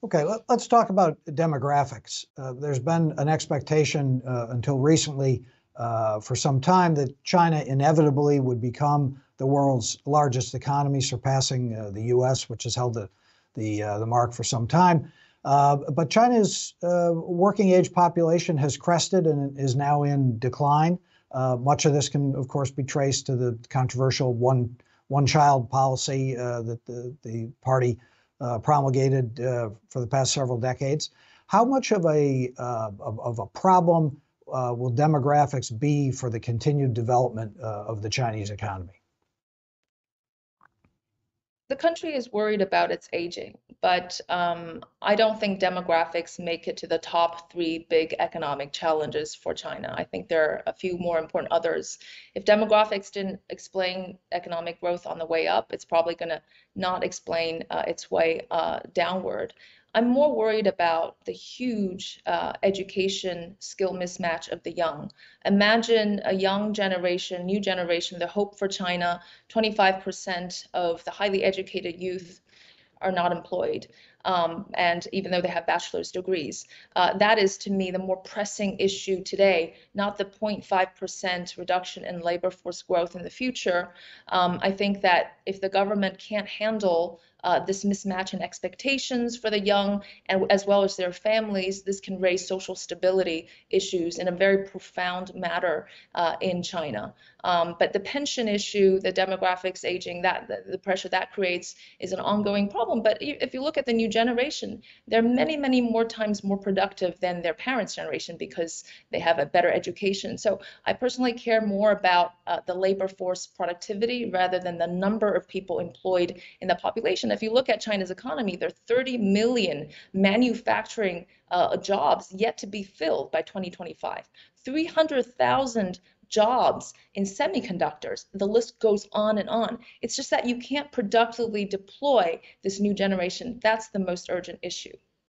Okay, let's talk about demographics. There's been an expectation until recently for some time that China inevitably would become the world's largest economy, surpassing the U.S., which has held the mark for some time. But China's working age population has crested and is now in decline. Much of this can, of course, be traced to the controversial one-child policy that the party promulgated for the past several decades. How much of a problem will demographics be for the continued development of the Chinese economy? The country is worried about its aging, but I don't think demographics make it to the top three big economic challenges for China. I think there are a few more important others. If demographics didn't explain economic growth on the way up, it's probably going to not explain its way downward. I'm more worried about the huge education skill mismatch of the young. Imagine a young generation, new generation, the hope for China, 25% of the highly educated youth are not employed. And even though they have bachelor's degrees, that is to me the more pressing issue today, not the 0.5% reduction in labor force growth in the future. I think that if the government can't handle this mismatch in expectations for the young and as well as their families, this can raise social stability issues in a very profound matter in China. But the pension issue, the demographics aging, the pressure that creates is an ongoing problem. But if you look at the new generation, they're many, many more times more productive than their parents' generation because they have a better education. So I personally care more about the labor force productivity rather than the number of people employed in the population. If you look at China's economy, there are 30 million manufacturing jobs yet to be filled by 2025. 300,000 jobs in semiconductors. The list goes on and on. It's just that you can't productively deploy this new generation. That's the most urgent issue.